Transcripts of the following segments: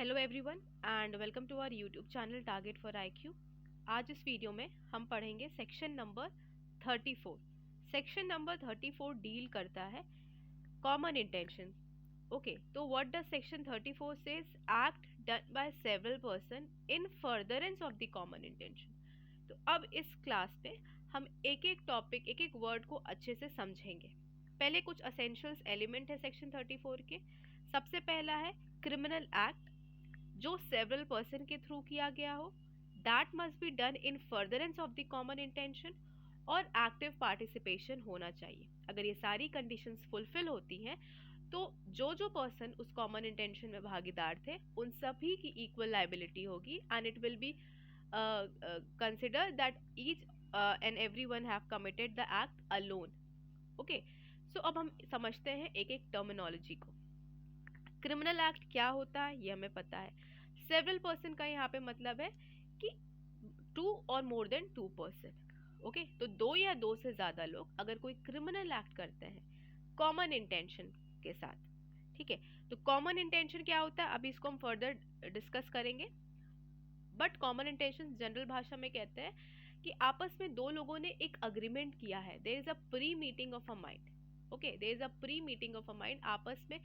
Hello everyone and welcome to our YouTube channel target for IQ. आज इस video में हम पढ़ेंगे section number 34। Section number 34 deal करता है कॉमन इंटेंशन। ओके, तो what does section 34 says? Act done by several person in furtherance of the common intention. तो अब इस क्लास में हम एक एक टॉपिक, एक एक वर्ड को अच्छे से समझेंगे। पहले कुछ असेंशियल्स एलिमेंट है सेक्शन 34 के। सबसे पहला है क्रिमिनल एक्ट जो सेवरल पर्सन के थ्रू किया गया हो, that must be done in furtherance of the common intention, और एक्टिव पार्टिसिपेशन होना चाहिए। अगर ये सारी कंडीशंस फुलफिल होती हैं तो जो पर्सन उस कॉमन इंटेंशन में भागीदार थे उन सभी की इक्वल लायबिलिटी होगी and it will be consider that each and everyone have committed the act alone. Okay, so अब हम समझते हैं एक एक टर्मिनोलॉजी को। क्रिमिनल एक्ट क्या होता है ये हमें पता है। सेवरल पर्सन का यहाँ पे मतलब है कि 2 और मोर देन 2 पर्सन। ओके, तो 2 या 2 से ज्यादा लोग अगर कोई क्रिमिनल एक्ट करते हैं कॉमन इंटेंशन के साथ, ठीक है। तो कॉमन इंटेंशन क्या होता है अभी इसको हम फर्दर डिस्कस करेंगे, बट कॉमन इंटेंशन जनरल भाषा में कहते हैं कि आपस में दो लोगों ने एक अग्रीमेंट किया है। There is a pre meeting of a mind. Okay, there is a pre meeting of a mind, आपस में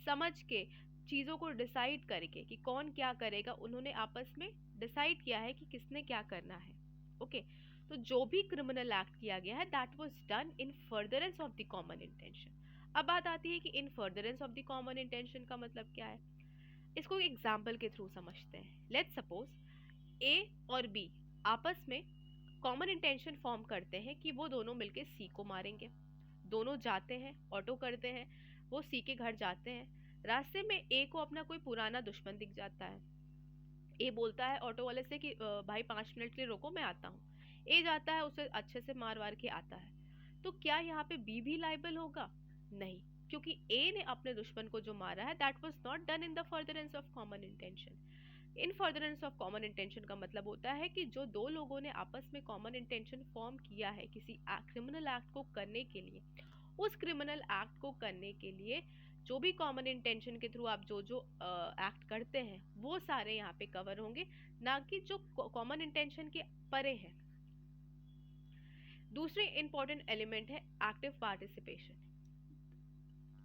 समझ के चीजों को डिसाइड करके कि कौन क्या करेगा, उन्होंने आपस में डिसाइड किया है कि किसने क्या करना है। ओके, तो जो भी क्रिमिनल एक्ट किया गया है that was done in furtherance of the common intention. अब बात आती है कि इन furtherance of the common intention का मतलब क्या है। इसको एग्जाम्पल के थ्रू समझते हैं। लेट्स सपोज ए और बी आपस में कॉमन इंटेंशन फॉर्म करते हैं कि वो दोनों मिलके सी को मारेंगे। दोनों जाते हैं, ऑटो करते हैं, वो सी के घर जाते हैं। रास्ते में ए को अपना कोई पुराना दुश्मन दिख जाता है। ए बोलता है ऑटो वाले से कि भाई 5 मिनट के लिए रोको, मैं आता हूँ। ए जाता है, उसे अच्छे से मार वार के आता है। तो क्या यहाँ पे बी भी लाइबल होगा? नहीं, क्योंकि ए ने अपने दुश्मन को जो मारा है that was not done in the furtherance of common intention. In furtherance of common intention का मतलब होता है कि जो दो लोगों ने आपस में कॉमन इंटेंशन फॉर्म किया है किसी क्रिमिनल एक्ट को करने के लिए, उस क्रिमिनल एक्ट को करने के लिए जो भी कॉमन इंटेंशन के थ्रू आप जो एक्ट करते हैं वो सारे यहाँ पे कवर होंगे, ना कि जो कॉमन इंटेंशन के परे हैं। दूसरी इंपॉर्टेंट एलिमेंट है एक्टिव पार्टिसिपेशन।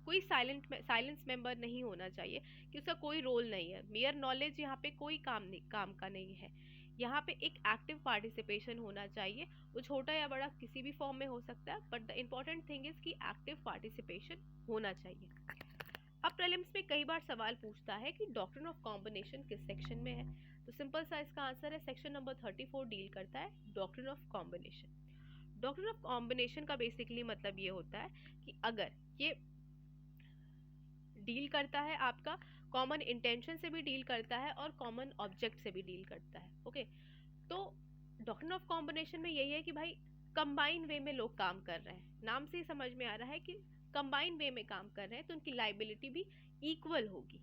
कोई साइलेंस मेंबर नहीं होना चाहिए कि उसका कोई रोल नहीं है। मेयर नॉलेज यहाँ पे कोई काम का नहीं है। यहाँ पे एक एक्टिव पार्टिसिपेशन होना चाहिए, वो छोटा या बड़ा किसी भी फॉर्म में हो सकता है, but the important thing is कि एक्टिव पार्टिसिपेशन होना चाहिए। अब प्रीलिम्स में कई बार सवाल पूछता है कि डॉक्ट्रिन ऑफ कॉम्बिनेशन किस सेक्शन में है। तो सिंपल सा इसका आंसर है सेक्शन नंबर 34 डील करता है doctrine of combination. Doctrine of combination का बेसिकली मतलब ये होता है कि अगर ये डील करता है आपका कॉमन इंटेंशन से भी डील करता है और कॉमन ऑब्जेक्ट से भी डील करता है। ओके, तो डॉक्ट्रिन ऑफ कॉम्बिनेशन में यही है कि भाई कंबाइन वे में लोग काम कर रहे हैं। नाम से ही समझ में आ रहा है कि कंबाइन वे में काम कर रहे हैं तो उनकी लाइबिलिटी भी इक्वल होगी।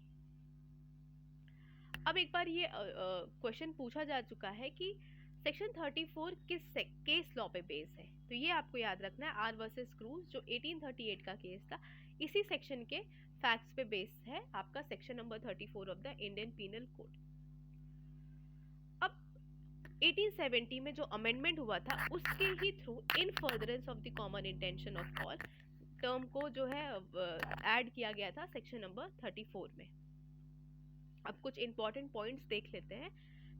अब एक बार ये क्वेश्चन पूछा जा चुका है कि सेक्शन 34 किस केस लॉ पे बेस है। तो ये आपको याद रखना है, आर वर्सेस क्रूज जो 1838 का केस था, इसी सेक्शन के फैक्ट्स पे बेस है आपका section number 34 of the Indian penal code. अब 1870 में जो अमेंडमेंट हुआ था उसके ही through in furtherance of the common intention of all term को जो है ऐड किया गया था सेक्शन नंबर 34 में। अब कुछ इंपॉर्टेंट पॉइंट्स देख लेते हैं।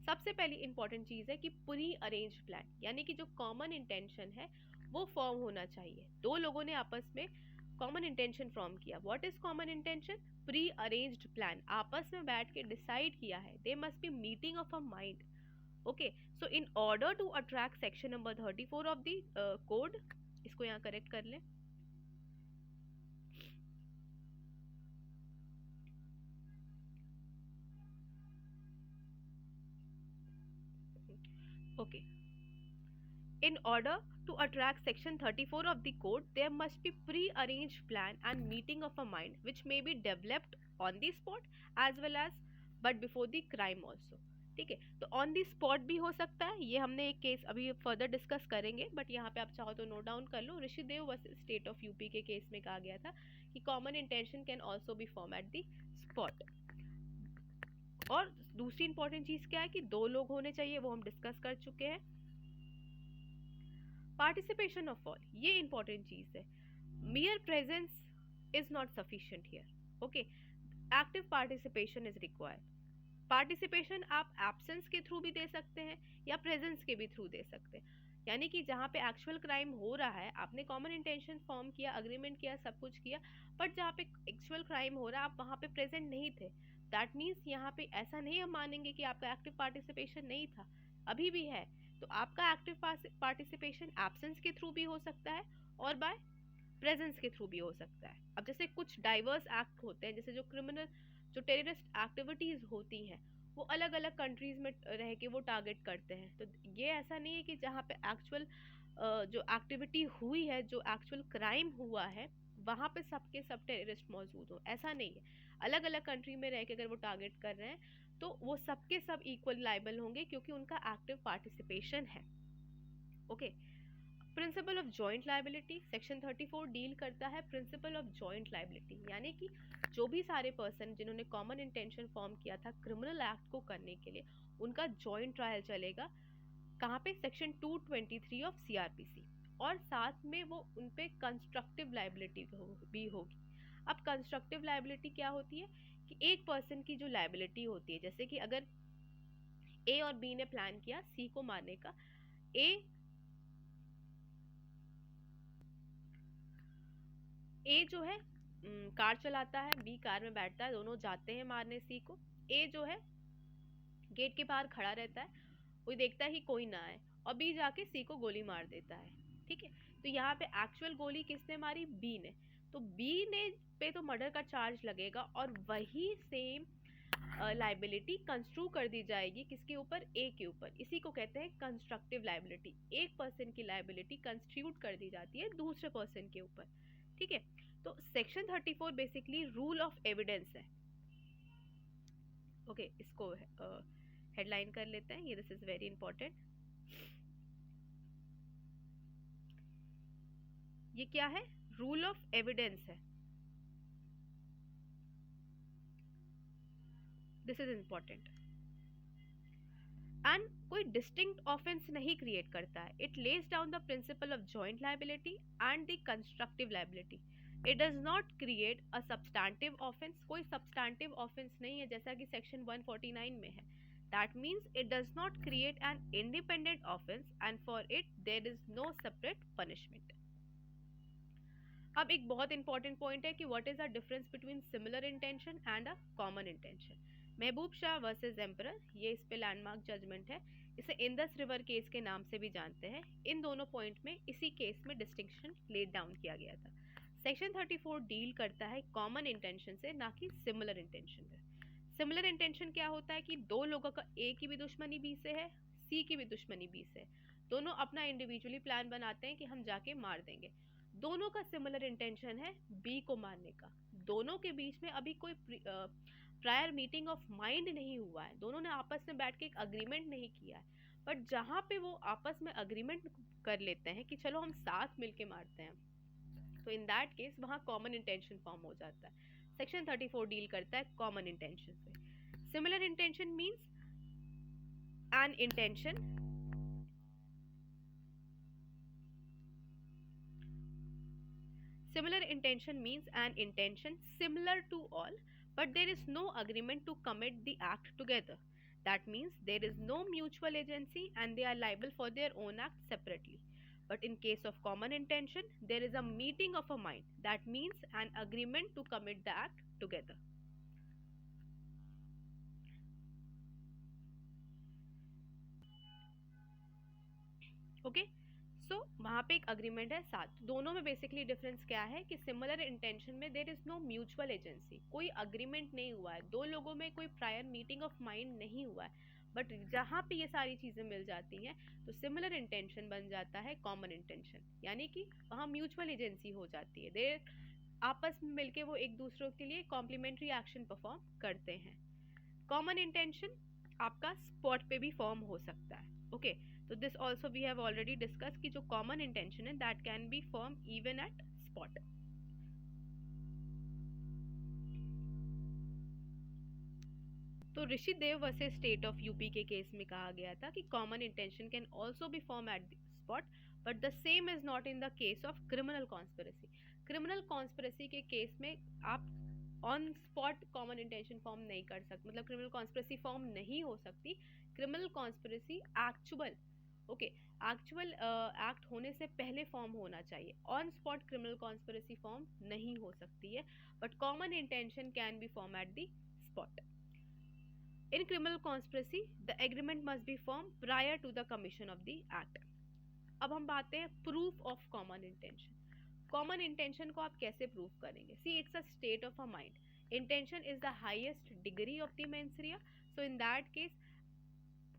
सबसे पहली इंपॉर्टेंट चीज है कि प्री अरेंज प्लान, यानी कि जो कॉमन इंटेंशन है वो फॉर्म होना चाहिए। दो लोगों ने आपस में कॉमन इंटेंशन फॉर्म किया। What is common intention? Pre arranged plan, आपस में बैठ के डिसाइड किया है। They must be meeting of a mind. Okay, so in order to attract section number 34 of the code, इसको यहाँ करेक्ट कर लें। Okay. In order to attract section 34 of the code, there must be pre-arranged plan and meeting of a mind which may be developed on the spot as well as but before the crime also. ठीक है, तो on the spot भी हो सकता है। ये हमने एक केस अभी फर्दर डिस्कस करेंगे, बट यहाँ पे आप चाहो तो नोट डाउन कर लो। Rishidev versus state of UP के केस में कहा गया था कि common intention can also be form at the spot. और दूसरी इंपॉर्टेंट चीज क्या है कि 2 लोग होने चाहिए, वो हम डिस्कस कर चुके हैं। पार्टिसिपेशन ऑफ ऑल, ये इंपॉर्टेंट चीज है। mere presence is not sufficient here. Okay, active participation is required. Participation आप एब्सेंस के थ्रू भी दे सकते हैं या प्रेजेंस के भी थ्रू दे सकते हैं। यानी कि जहाँ पे एक्चुअल क्राइम हो रहा है, आपने कॉमन इंटेंशन फॉर्म किया, अग्रीमेंट किया, सब कुछ किया, बट जहाँ पे एक्चुअल क्राइम हो रहा है आप वहाँ पे प्रेजेंट नहीं थे। दैट मीन्स यहाँ पे ऐसा नहीं हम मानेंगे कि आपका एक्टिव पार्टिसिपेशन नहीं था, अभी भी है। तो आपका एक्टिव पार्टिसिपेशन एब्सेंस के थ्रू भी हो सकता है और बाय प्रेजेंस के थ्रू भी हो सकता है। अब जैसे कुछ डाइवर्स एक्ट होते हैं, जैसे जो टेररिस्ट एक्टिविटीज होती हैं, वो अलग अलग कंट्रीज में रह के वो टारगेट करते हैं। तो ये ऐसा नहीं है कि जहाँ पे एक्चुअल जो एक्टिविटी हुई है, जो एक्चुअल क्राइम हुआ है, वहाँ पे सबके सब टेररिस्ट मौजूद हो, ऐसा नहीं है। अलग अलग कंट्री में रह के अगर वो टारगेट कर रहे हैं तो वो सबके सब इक्वल लायबल होंगे क्योंकि उनका एक्टिव पार्टिसिपेशन है। Okay, principal of joint liability, section 34 deal करता है प्रिंसिपल ऑफ जॉइंट लायबिलिटी, यानी कि जो भी सारे पर्सन जिन्होंने कॉमन इंटेंशन फॉर्म किया था क्रिमिनल एक्ट को करने के लिए, उनका जॉइंट ट्रायल चलेगा। कहाँ पे? Section 223 of CrPC. और साथ में वो उन पे कंस्ट्रक्टिव लायबिलिटी भी होगी। अब कंस्ट्रक्टिव लायबिलिटी क्या होती है कि एक पर्सन की जो लायबिलिटी होती है, जैसे कि अगर ए और बी ने प्लान किया सी को मारने का, ए जो है कार चलाता है, बी कार में बैठता है, दोनों जाते हैं मारने सी को। ए जो है गेट के बाहर खड़ा रहता है, वो देखता है कि कोई ना आए, और बी जाके सी को गोली मार देता है। ठीक है, तो यहाँ पे एक्चुअल गोली किसने मारी? बी ने। तो बी ने पे तो मर्डर का चार्ज लगेगा और वही सेम लाइबिलिटी कंस्ट्रू कर दी जाएगी किसके ऊपर? ए के ऊपर। इसी को कहते हैं कंस्ट्रक्टिव लाइबिलिटी। एक पर्सन की लाइबिलिटी कंस्ट्रूट कर दी जाती है दूसरे पर्सन के ऊपर। ठीक है, तो section 34 basically rule of evidence है। ओके, इसको हेडलाइन कर लेते हैं, ये दिस इज वेरी इंपॉर्टेंट। ये क्या है? रूल ऑफ एविडेंस है। This is important. एंड कोई डिस्टिंक्ट ऑफेंस नहीं क्रिएट करता है। It lays down the principle of joint liability and the constructive liability. It does not create a substantive offence. कोई substantive offence नहीं है जैसा कि सेक्शन 149 में है। That means it does not create an independent offence and for it there is no separate punishment. अब एक बहुत इंपॉर्टेंट पॉइंट है कि what is the difference between similar intention and a common intention. Mehboob Shah versus emperor, ये इस पे landmark judgement है। इसे इंदस रिवर केस के नाम से भी जानते हैं। इन दोनों पॉइंट में इसी केस में डिस्टिंक्शन लेड डाउन किया गया था। सेक्शन 34 डील करता है कॉमन इंटेंशन से, ना कि सिमिलर इंटेंशन से। सिमिलर इंटेंशन क्या होता है कि दो लोगों का ए की भी दुश्मनी बी से है, सी की भी दुश्मनी बी से है, दोनों अपना इंडिविजुअली प्लान बनाते हैं कि हम जाके मार देंगे। दोनों का सिमिलर इंटेंशन है बी को मारने का। दोनों के बीच में अभी कोई प्रायर मीटिंग ऑफ माइंड नहीं हुआ है, दोनों ने आपस में बैठ के एक अग्रीमेंट नहीं किया है। बट जहाँ पे वो आपस में अग्रीमेंट कर लेते हैं कि चलो हम साथ मिलके मारते हैं, तो इन दैट केस वहाँ कॉमन इंटेंशन फॉर्म हो जाता है। सेक्शन 34 डील करता है कॉमन इंटेंशन से। Similar intention means an intention Similar intention means an intention similar to all, but there is no agreement to commit the act together. That means there is no mutual agency and they are liable for their own act separately. But in case of common intention, there is a meeting of a mind. That means an agreement to commit the act together. Okay? सो वहाँ पे एक agreement है साथ। दोनों में basically difference क्या है कि सिमिलर इंटेंशन में there is no mutual agency, कोई अग्रीमेंट नहीं हुआ है, दो लोगों में कोई प्रायर मीटिंग ऑफ माइंड नहीं हुआ है। बट जहाँ पे ये सारी चीज़ें मिल जाती हैं तो सिमिलर इंटेंशन बन जाता है कॉमन इंटेंशन, यानी कि वहाँ म्यूचुअल एजेंसी हो जाती है। देर आपस में मिलके वो एक दूसरे के लिए कॉम्प्लीमेंट्री एक्शन परफॉर्म करते हैं। कॉमन इंटेंशन आपका स्पॉट पे भी फॉर्म हो सकता है। ओके, तो this also we have already discuss कि जो कॉमन इंटेंशन है that can be form even at spot. तो Rishidev versus state of UP के केस में कहा गया था कि common intention can also be form at the spot, but the same is not in the case of criminal conspiracy. Criminal conspiracy के case में आप on spot common intention form नहीं कर सकते, मतलब क्रिमिनल कॉन्स्पिरेसी फॉर्म नहीं हो सकती। Criminal conspiracy actual actual act होने से पहले फॉर्म होना चाहिए। On spot criminal conspiracy form नहीं हो सकती है, but common intention can be form at the spot. In criminal conspiracy, the agreement must be formed prior to the commission of the act. अब हम बात हैं proof of common intention. Common intention को आप कैसे proof करेंगे? See, it's a state of a mind. Intention is the highest degree of the mens rea. So in that case,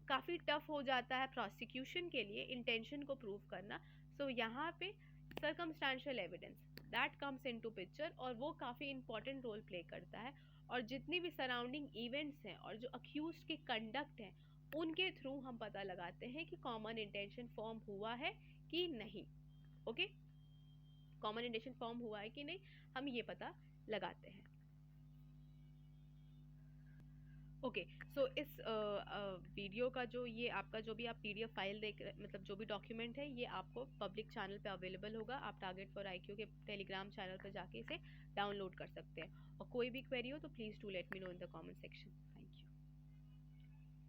काफ़ी tough हो जाता है prosecution के लिए intention को prove करना. So यहाँ पे circumstantial evidence that comes into picture और वो काफ़ी important role play करता है, और जितनी भी सराउंडिंग इवेंट्स हैं और जो अक्यूज के कंडक्ट हैं उनके थ्रू हम पता लगाते हैं कि कॉमन इंटेंशन फॉर्म हुआ है कि नहीं। ओके, कॉमन इंटेंशन फॉर्म हुआ है कि नहीं हम ये पता लगाते हैं। ओके, सो इस वीडियो का जो ये आपका जो भी आप PDF फाइल देख रहे, मतलब जो भी डॉक्यूमेंट है, ये आपको पब्लिक चैनल पे अवेलेबल होगा। आप टारगेट फॉर IQ के टेलीग्राम चैनल पर जाके इसे डाउनलोड कर सकते हैं। और कोई भी क्वेरी हो तो please do let me know in the comment section.